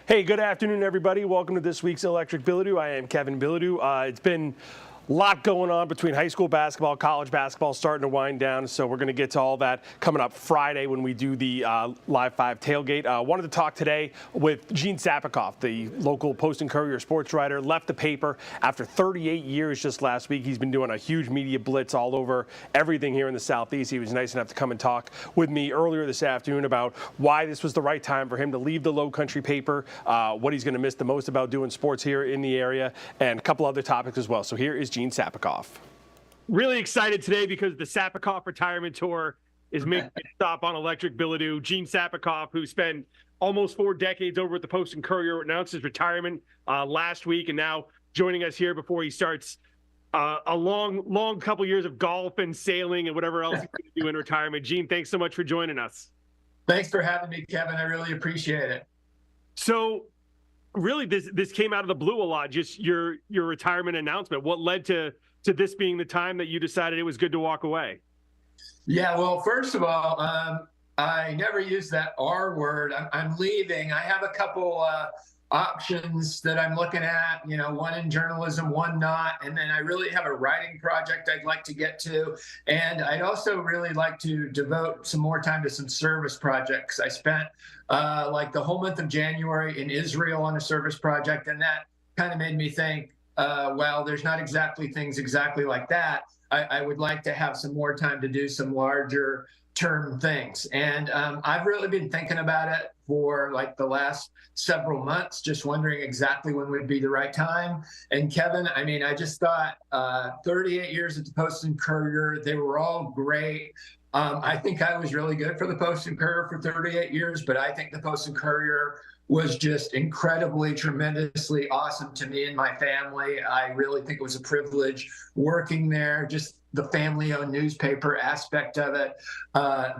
Hey, good afternoon, everybody. Welcome to this week's Electric Bilodeau. I am Kevin Bilodeau. It's been a lot going on between high school basketball, college basketball starting to wind down, so we're going to get to all that coming up Friday when we do the Live 5 tailgate. Wanted to talk today with Gene Sapakoff, the local Post Courier sports writer, left the paper after 38 years just last week. He's been doing a huge media blitz all over everything here in the Southeast. He was nice enough to come and talk with me earlier this afternoon about why this was the right time for him to leave the Low Country paper, what he's going to miss the most about doing sports here in the area, and a couple other topics as well. So here is Gene Sapakoff. Really excited today because the Sapakoff retirement tour is making a stop on Electric Bilodeau. Gene Sapakoff, who spent almost 4 decades over at the Post Courier, announced his retirement last week, and now joining us here before he starts a long couple years of golf and sailing and whatever else he's going to do in retirement. Gene, thanks so much for joining us. Thanks for having me, Kevin. I really appreciate it. So, really, this came out of the blue a lot, just your retirement announcement. What led to this being the time that you decided it was good to walk away? Yeah, well, first of all, I never use that R word. I'm leaving. I have a couple options that I'm looking at, one in journalism, one not. And then I really have a writing project I'd like to get to. And I'd also really like to devote some more time to some service projects. I spent like the whole month of January in Israel on a service project, and that kind of made me think, well, there's not exactly things exactly like that. I would like to have some more time to do some larger term things. And I've really been thinking about it for like the last several months, just wondering exactly when would be the right time. And Kevin, I mean, I just thought 38 years at the Post and Courier, they were all great. I think I was really good for the Post and Courier for 38 years, but I think the Post and Courier was just incredibly, tremendously awesome to me and my family. I really think it was a privilege working there, just the family-owned newspaper aspect of it,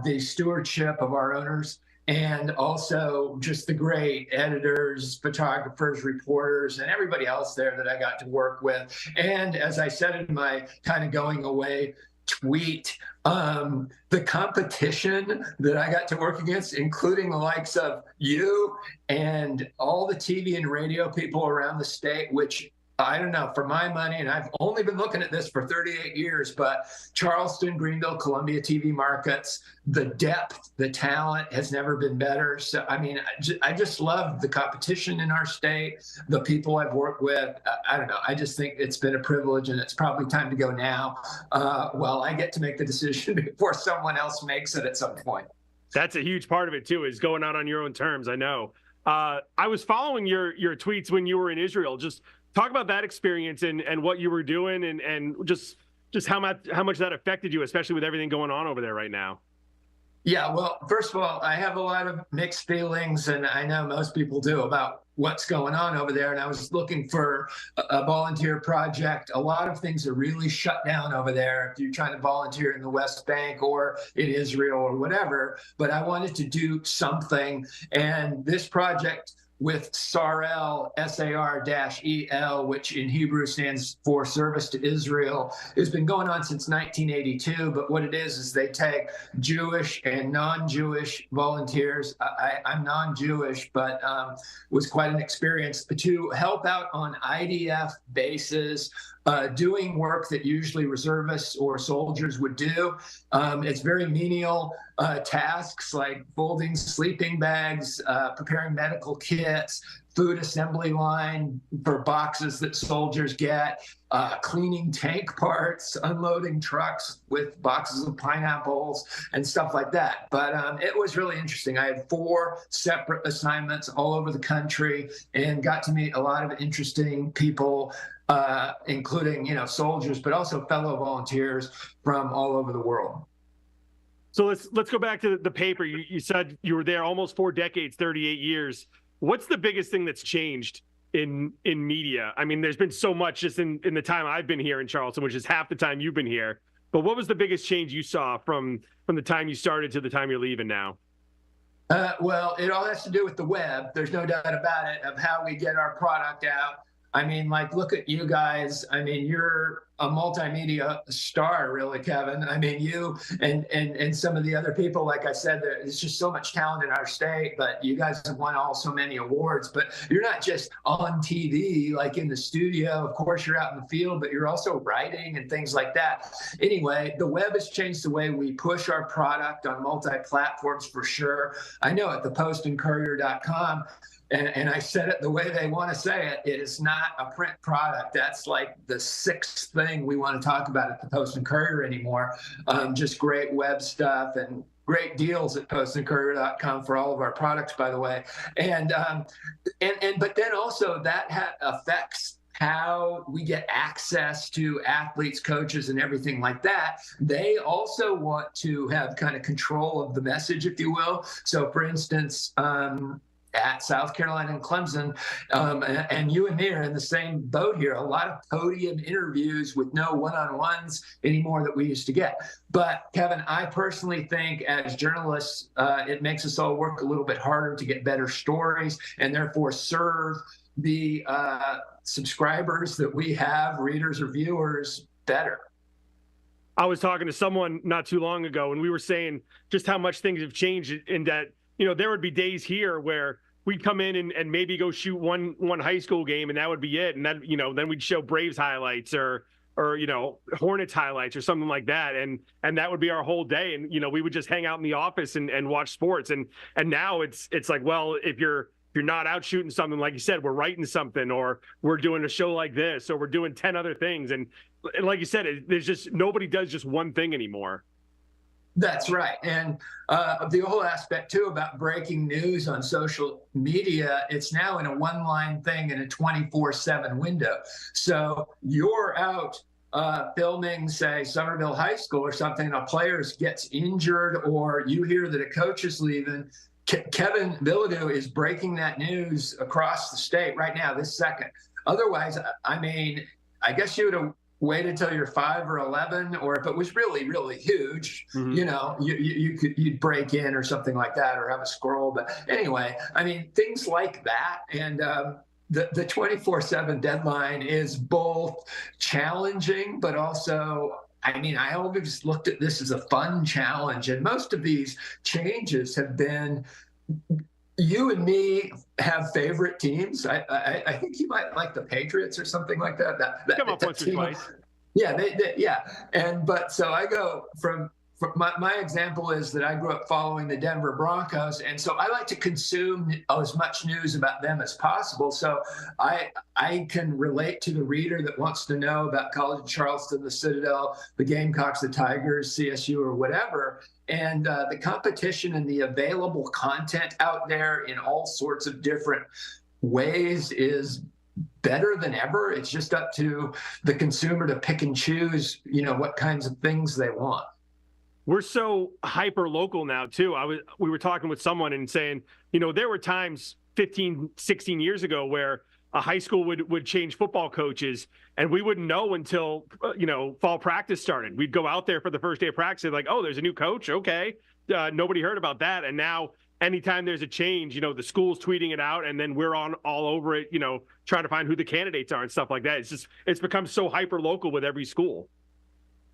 the stewardship of our owners, and also just the great editors, photographers, reporters, and everybody else there that I got to work with. And as I said in my kind of going away tweet, the competition that I got to work against, including the likes of you and all the TV and radio people around the state, which I don't know, for my money, and I've only been looking at this for 38 years, but Charleston, Greenville, Columbia TV markets, the depth, the talent has never been better. So, I mean, I just love the competition in our state, the people I've worked with. I don't know. I just think it's been a privilege, and it's probably time to go now. Well, I get to make the decision before someone else makes it at some point. That's a huge part of it, too, is going out on your own terms, I know. I was following your tweets when you were in Israel. Just talk about that experience and what you were doing and just how much that affected you, especially with everything going on over there right now. Yeah, well, first of all, I have a lot of mixed feelings, and I know most people do, about what's going on over there. And I was looking for a volunteer project. A lot of things are really shut down over there if you're trying to volunteer in the West Bank or in Israel or whatever. But I wanted to do something. And this project with SAREL, S-A-R-E-L, which in Hebrew stands for Service to Israel, has been going on since 1982. But what it is they take Jewish and non-Jewish volunteers. I'm non-Jewish, but was quite an experience to help out on IDF bases, doing work that usually reservists or soldiers would do. It's very menial tasks like folding sleeping bags, preparing medical kits, food assembly line for boxes that soldiers get, cleaning tank parts, unloading trucks with boxes of pineapples and stuff like that. But it was really interesting. I had 4 separate assignments all over the country and got to meet a lot of interesting people, including, soldiers, but also fellow volunteers from all over the world. So let's go back to the paper. You said you were there almost 4 decades, 38 years. What's the biggest thing that's changed in media? I mean, there's been so much just in the time I've been here in Charleston, which is half the time you've been here. But what was the biggest change you saw from the time you started to the time you're leaving now? Well, it all has to do with the web. There's no doubt about it, of how we get our product out. I mean, like, look at you guys. I mean, you're a multimedia star, really, Kevin. I mean, you and some of the other people, like I said, there's just so much talent in our state, but you guys have won so many awards. But you're not just on TV, like in the studio. Of course, you're out in the field, but you're also writing and things like that. Anyway, the web has changed the way we push our product on multi-platforms for sure. I know at the postandcourier.com, and I said it the way they want to say it, it is not a print product. That's like the sixth thing we want to talk about at the Post and Courier anymore. Just great web stuff and great deals at postandcourier.com for all of our products, by the way. But then also that affects how we get access to athletes, coaches, and everything like that. They also want to have kind of control of the message, if you will. So, for instance, at South Carolina and Clemson, and you and me are in the same boat here. A lot of podium interviews with no one-on-ones anymore that we used to get. But Kevin, I personally think as journalists, it makes us all work a little bit harder to get better stories and therefore serve the subscribers that we have, readers or viewers, better. I was talking to someone not too long ago, and we were saying just how much things have changed in that, there would be days here where we'd come in and maybe go shoot one high school game, and that would be it. And then, then we'd show Braves highlights or Hornets highlights or something like that. And that would be our whole day. And, we would just hang out in the office and watch sports. And now it's like, well, if you're not out shooting something, like you said, we're writing something, or we're doing a show like this, or we're doing 10 other things. And like you said, there's just nobody does just one thing anymore. That's right. And the whole aspect, too, about breaking news on social media, it's now in a one-line thing in a 24/7 window. So you're out filming, say, Somerville High School or something, and a player gets injured, or you hear that a coach is leaving. Kevin Bilodeau is breaking that news across the state right now, this second. Otherwise, I mean, I guess you would have waited till you're 5 or 11, or if it was really, really huge, you'd break in or something like that, or have a scroll. But anyway, I mean, things like that. And the 24/7 deadline is both challenging, but also, I mean, I always looked at this as a fun challenge. And most of these changes have been, you and me have favorite teams. I think you might like the Patriots or something like that. Come up once or twice. Yeah, but so I go from my example is that I grew up following the Denver Broncos, and so I like to consume as much news about them as possible. So I can relate to the reader that wants to know about College of Charleston, the Citadel, the Gamecocks, the Tigers, CSU, or whatever. And the competition and the available content out there in all sorts of different ways is better than ever. It's just up to the consumer to pick and choose, what kinds of things they want. We're so hyper local now too. We were talking with someone and saying, there were times 15, 16 years ago where a high school would change football coaches, and we wouldn't know until, fall practice started. We'd go out there for the first day of practice, like, oh, there's a new coach. Okay. Nobody heard about that. And now anytime there's a change, the school's tweeting it out, and then we're on all over it, trying to find who the candidates are and stuff like that. It's become so hyper local with every school.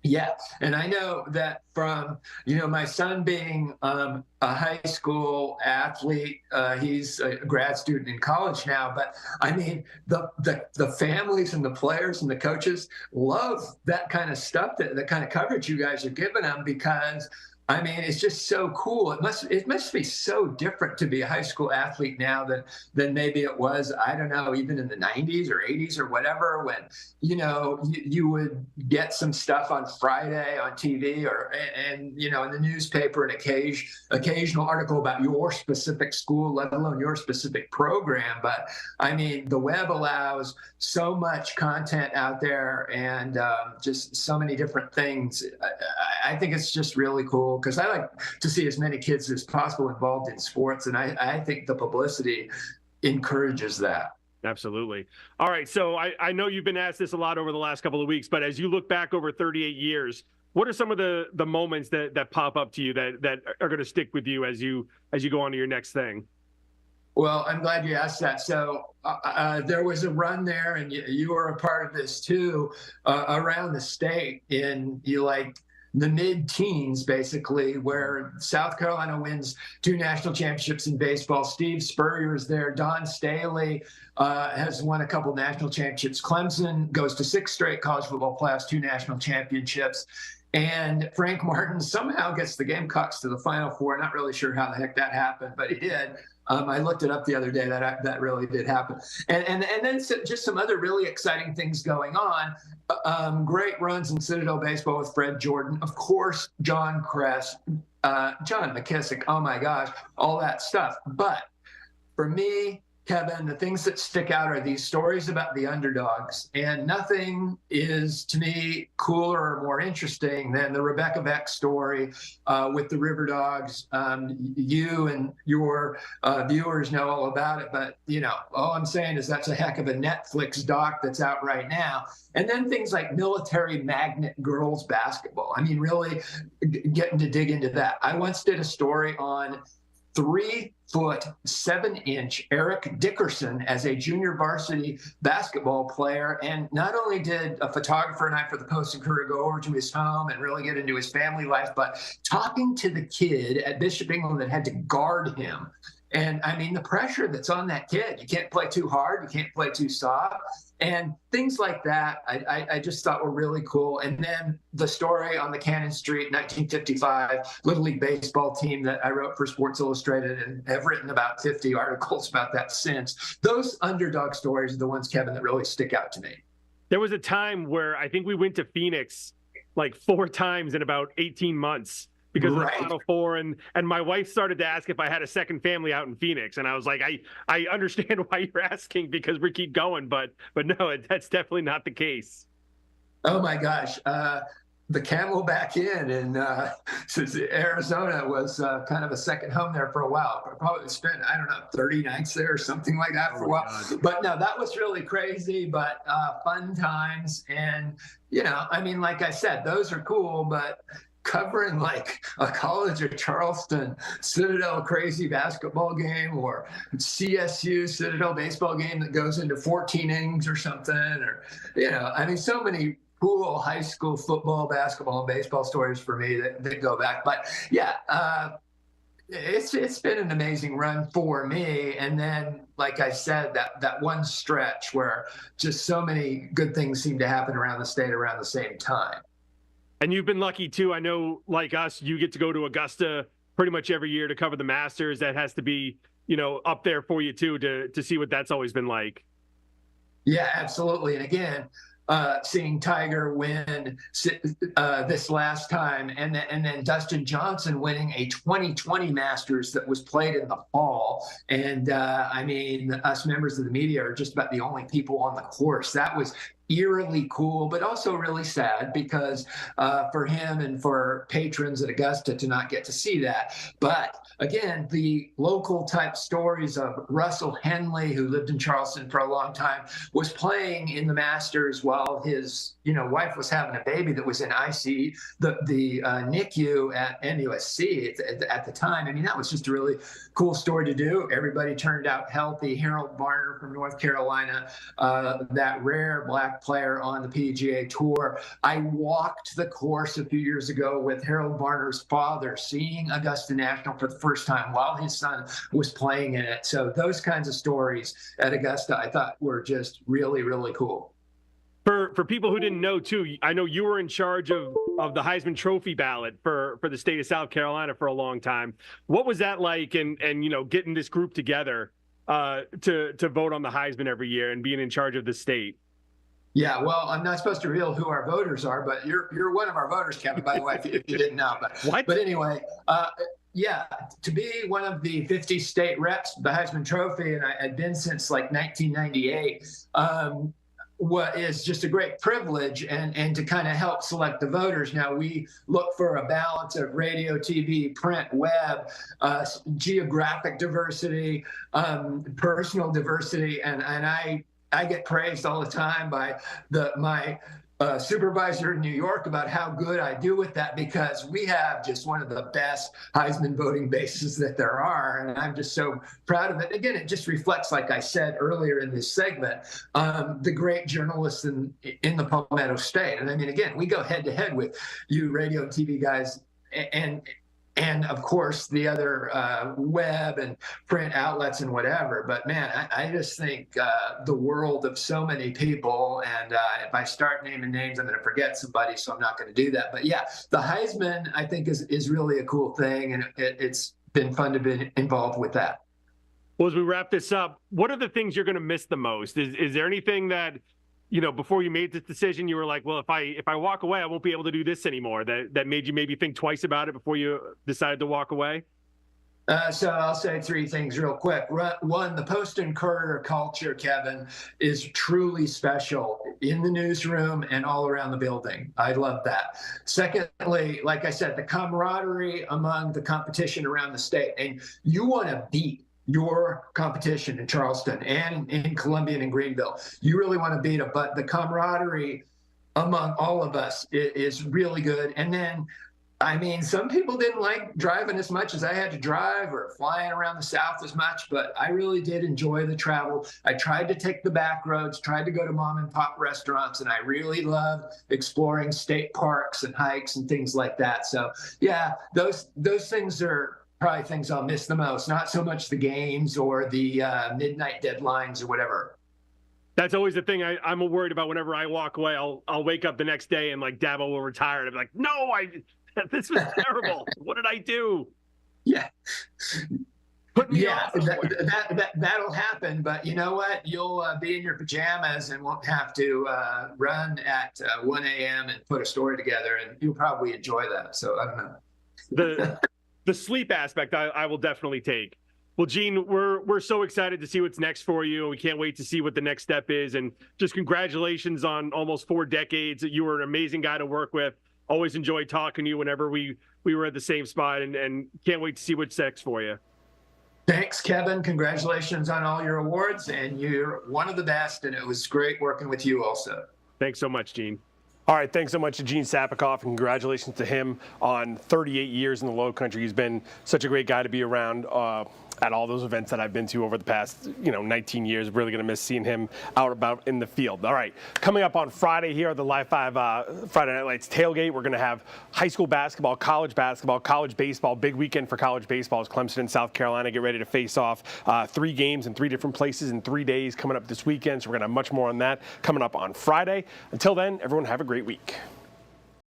Yeah. And I know that from, my son being a high school athlete, he's a grad student in college now, but I mean, the families and the players and the coaches love that kind of stuff, the kind of coverage you guys are giving them, because I mean, it's just so cool. It must be so different to be a high school athlete now than maybe it was, I don't know, even in the 90s or 80s or whatever, when, you would get some stuff on Friday on TV and in the newspaper, an occasional article about your specific school, let alone your specific program. But I mean, the web allows so much content out there, and just so many different things. I think it's just really cool, because I like to see as many kids as possible involved in sports, and I think the publicity encourages that. Absolutely. All right, so I know you've been asked this a lot over the last couple of weeks, but as you look back over 38 years, what are some of the moments that pop up to you that are going to stick with you as you go on to your next thing? Well, I'm glad you asked that. So there was a run there, and you were a part of this too, around the state in the mid-teens, basically, where South Carolina wins 2 national championships in baseball. Steve Spurrier is there. Don Staley has won a couple national championships. Clemson goes to 6 straight college football playoffs, 2 national championships. And Frank Martin somehow gets the Gamecocks to the Final Four. Not really sure how the heck that happened, but he did. I looked it up the other day. That really did happen. And then just some other really exciting things going on. Great runs in Citadel baseball with Fred Jordan. Of course, John Kress, John McKissick. Oh my gosh, all that stuff. But for me, Kevin, the things that stick out are these stories about the underdogs. And nothing is, to me, cooler or more interesting than the Rebecca Beck story with the River Dogs. You and your viewers know all about it, but, all I'm saying is that's a heck of a Netflix doc that's out right now. And then things like military magnet girls basketball. I mean, really getting to dig into that. I once did a story on 3'7" Eric Dickerson as a junior varsity basketball player. And not only did a photographer and I for the Post Courier go over to his home and really get into his family life, but talking to the kid at Bishop England that had to guard him. And I mean, the pressure that's on that kid, you can't play too hard, you can't play too soft. And things like that, I just thought were really cool. And then the story on the Cannon Street 1955 Little League baseball team that I wrote for Sports Illustrated, and have written about 50 articles about that since. Those underdog stories are the ones, Kevin, that really stick out to me. There was a time where I think we went to Phoenix like 4 times in about 18 months. Because of the Final Four, and my wife started to ask if I had a second family out in Phoenix, and I was like, I understand why you're asking because we keep going, but no, that's definitely not the case. Oh my gosh, the Camelback Inn in Arizona was kind of a second home there for a while. Probably spent 30 nights there or something like that for a while. God. But no, that was really crazy, but fun times, and I mean, like I said, those are cool, but covering like a College of Charleston Citadel crazy basketball game, or CSU Citadel baseball game that goes into 14 innings or something, or I mean, so many cool high school football, basketball, and baseball stories for me that go back. But yeah, it's been an amazing run for me. And then, like I said, that one stretch where just so many good things seem to happen around the state around the same time. And you've been lucky too. I know, like us, you get to go to Augusta pretty much every year to cover the Masters. That has to be, up there for you too, to see what that's always been like. Yeah, absolutely. And again, seeing Tiger win this last time, and then Dustin Johnson winning a 2020 Masters that was played in the fall. And I mean, us members of the media are just about the only people on the course. That was eerily cool, but also really sad because for him and for patrons at Augusta to not get to see that. But again, the local type stories of Russell Henley, who lived in Charleston for a long time, was playing in the Masters while his wife was having a baby that was in IC, the NICU at NUSC at the time. I mean, that was just a really cool story to do. Everybody turned out healthy. Harold Varner from North Carolina, that rare black player on the PGA Tour. I walked the course a few years ago with Harold Varner's father, seeing Augusta National for the first time while his son was playing in it. So those kinds of stories at Augusta, I thought were just really, really cool. For people who didn't know too, I know you were in charge of the Heisman Trophy ballot for the state of South Carolina for a long time. What was that like, and getting this group together to vote on the Heisman every year and being in charge of the state? Yeah, well, I'm not supposed to reveal who our voters are, but you're one of our voters, Kevin, by the way, if you didn't know. But anyway, yeah, to be one of the 50 state reps, the Heisman Trophy, and I had been since like 1998, what is just a great privilege, and to kind of help select the voters. Now, we look for a balance of radio, TV, print, web, geographic diversity, personal diversity, and I get praised all the time by my supervisor in New York about how good I do with that, because we have just one of the best Heisman voting bases that there are. And I'm just so proud of it. Again, it just reflects, like I said earlier in this segment, the great journalists in the Palmetto State. And I mean, again, we go head to head with you radio and TV guys, and of course the other web and print outlets and whatever. But man, I just think the world of so many people. And if I start naming names, I'm going to forget somebody, so I'm not going to do that. But yeah, the Heisman, I think, is really a cool thing, and it's been fun to be involved with that. Well, as we wrap this up, what are the things you're going to miss the most? Is there anything that, you know, before you made this decision, you were like, well, if I walk away, I won't be able to do this anymore, that made you maybe think twice about it before you decided to walk away? So I'll say three things real quick. One, the Post and Courier culture, Kevin, is truly special in the newsroom and all around the building. I love that. Secondly, like I said, the camaraderie among the competition around the state, and you want to beat your competition in Charleston and in Columbia and in Greenville. You really want to beat them, but the camaraderie among all of us is really good. And then, I mean, some people didn't like driving as much as I had to drive, or flying around the South as much, but I really did enjoy the travel. I tried to take the back roads, tried to go to mom and pop restaurants, and I really loved exploring state parks and hikes and things like that. So yeah, those things are probably things I'll miss the most, not so much the games or the midnight deadlines or whatever. That's always the thing I'm worried about whenever I walk away. I'll wake up the next day and like Dabo will retire, and I'll be like, no, this was terrible. What did I do? Yeah. Put me Yeah, off. that'll happen, but you know what? You'll be in your pajamas and won't have to run at 1 a.m. and put a story together, and you'll probably enjoy that. So I don't know. The sleep aspect I will definitely take. Well, Gene, we're so excited to see what's next for you. We can't wait to see what the next step is. And just congratulations on almost 4 decades. You were an amazing guy to work with. Always enjoyed talking to you whenever we were at the same spot, and can't wait to see what's next for you. Thanks, Kevin. Congratulations on all your awards, and you're one of the best, and it was great working with you also. Thanks so much, Gene. All right, thanks so much to Gene Sapakoff, and congratulations to him on 38 years in the Low Country. He's been such a great guy to be around at all those events that I've been to over the past, 19 years. Really going to miss seeing him out about in the field. All right, coming up on Friday here at the Live 5 Friday Night Lights tailgate, we're going to have high school basketball, college baseball. Big weekend for college baseball as Clemson and South Carolina get ready to face off. 3 games in 3 different places in 3 days coming up this weekend. So we're going to have much more on that coming up on Friday. Until then, everyone have a great week.